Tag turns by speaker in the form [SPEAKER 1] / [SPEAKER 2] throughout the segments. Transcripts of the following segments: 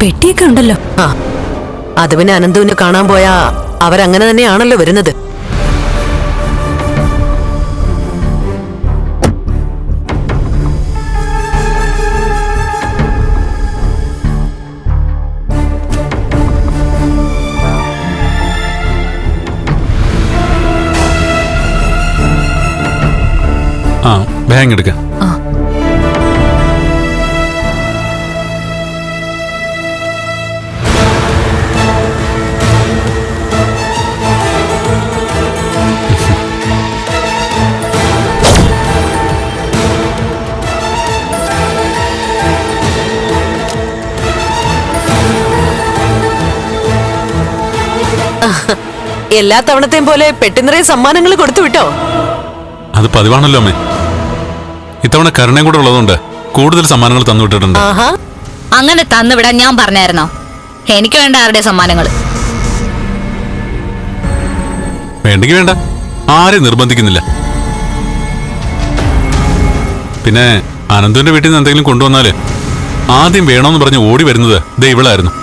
[SPEAKER 1] പെട്ടിയൊക്കെ ഉണ്ടല്ലോ.
[SPEAKER 2] ആ, അത് പിന്നെ അനന്തുവിനെ കാണാൻ പോയാ അവരങ്ങനെ തന്നെയാണല്ലോ വരുന്നത്.
[SPEAKER 3] ആ, ബാഗ് എടുക്ക.
[SPEAKER 2] എല്ലാ തവണത്തെയും പോലെ പെട്ടിനിറയെ സമ്മാനങ്ങൾ കൊടുത്തു വിട്ടോ?
[SPEAKER 3] അത് പതിവാണല്ലോ അമ്മേ. ഇത്തവണ കരുണയും കൂടെ ഉള്ളതുകൊണ്ട് കൂടുതൽ സമ്മാനങ്ങൾ തന്നുവിട്ടിട്ടുണ്ട്.
[SPEAKER 1] അങ്ങനെ തന്നുവിടാൻ ഞാൻ പറഞ്ഞായിരുന്നോ? എനിക്ക് വേണ്ട ആരുടെ സമ്മാനങ്ങൾ.
[SPEAKER 3] വേണ്ടെങ്കിൽ വേണ്ട, ആരെയും നിർബന്ധിക്കുന്നില്ല. പിന്നെ അനന്തുവിന്റെ വീട്ടിൽ നിന്ന് എന്തെങ്കിലും കൊണ്ടുവന്നാല് ആദ്യം വേണോന്ന് പറഞ്ഞ് ഓടി വരുന്നത് ദേ ഇവളായിരുന്നു.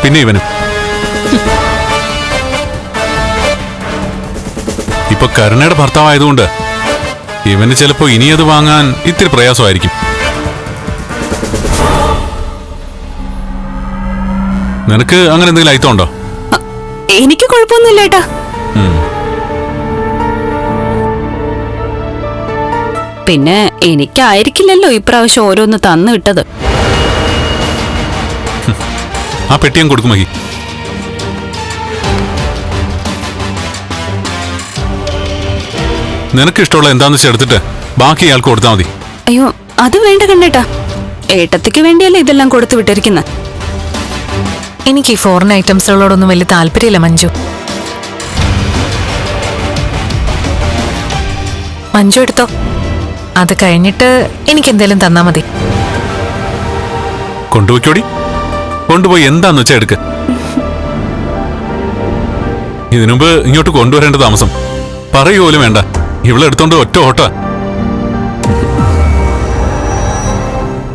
[SPEAKER 3] പിന്നെ ഇവനും. ഇപ്പൊ കരുണയുടെ ഭർത്താവായതുകൊണ്ട് ഇവന് ചിലപ്പോ ഇനി അത് വാങ്ങാൻ ഇത്തിരി പ്രയാസമായിരിക്കും. നിനക്ക് അങ്ങനെ എന്തെങ്കിലും അയത്തമുണ്ടോ?
[SPEAKER 1] എനിക്ക് കുഴപ്പമൊന്നുമില്ല ഏട്ടാ. പിന്നെ എനിക്കായിരിക്കില്ലല്ലോ ഇപ്രാവശ്യം ഓരോന്ന് തന്നു വിട്ടത്.
[SPEAKER 3] ആ പെട്ടിയും കൊടുക്കും മഹി. നിനക്ക് ഇഷ്ടമുള്ള എന്താന്ന് വെച്ചാൽ എടുത്തിട്ട് ബാക്കി ഇയാൾക്ക് കൊടുത്താൽ മതി.
[SPEAKER 1] അയ്യോ, അത് വേണ്ട കണ്ണേട്ടാ. ഏട്ടത്തിക്ക് വേണ്ടിയല്ലേ ഇതെല്ലാം കൊടുത്തു വിട്ടിരിക്കുന്നത്.
[SPEAKER 4] എനിക്ക് ഈ ഫോറിൻ ഐറ്റംസുകളോടൊന്നും വലിയ താല്പര്യമില്ല മഞ്ജു. മഞ്ജു എടുത്തോ, അത് കഴിഞ്ഞിട്ട് എനിക്ക് എന്തേലും തന്നാ മതി.
[SPEAKER 3] കൊണ്ടുപോയിക്കോടി, കൊണ്ടുപോയി എന്താന്ന് വെച്ചാ എടുക്ക്. ഇതിനുമുമ്പ് ഇങ്ങോട്ട് കൊണ്ടുവരേണ്ട താമസം പറയുപോലും വേണ്ട. ഇവളെടുത്തോണ്ട് ഒറ്റ ഓട്ട.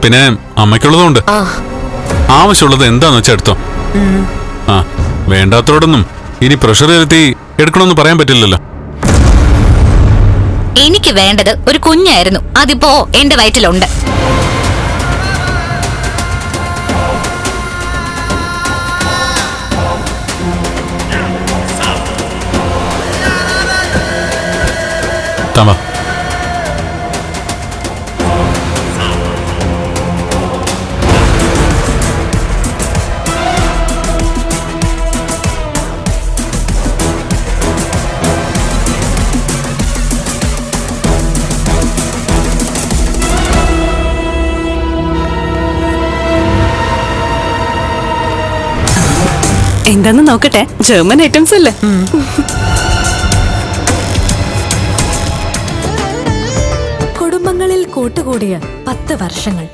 [SPEAKER 3] പിന്നെ അമ്മയ്ക്കുള്ളതുകൊണ്ട് ആവശ്യമുള്ളത് എന്താന്ന് വെച്ചാ എടുത്തോ. ആ, വേണ്ടാത്തോടൊന്നും ഇനി പ്രഷർ വരുത്തി എടുക്കണമെന്ന് പറയാൻ പറ്റില്ലല്ലോ.
[SPEAKER 1] എനിക്ക് വേണ്ടത് ഒരു കുഞ്ഞായിരുന്നു, അതിപ്പോ എന്റെ വയറ്റിലുണ്ട്.
[SPEAKER 3] തമാ
[SPEAKER 1] എന്താന്ന് നോക്കട്ടെ. ജർമ്മൻ ഐറ്റംസ് അല്ലേ?
[SPEAKER 4] കുടുംബങ്ങളിൽ കൂട്ടുകൂടിയ 10 വർഷങ്ങൾ.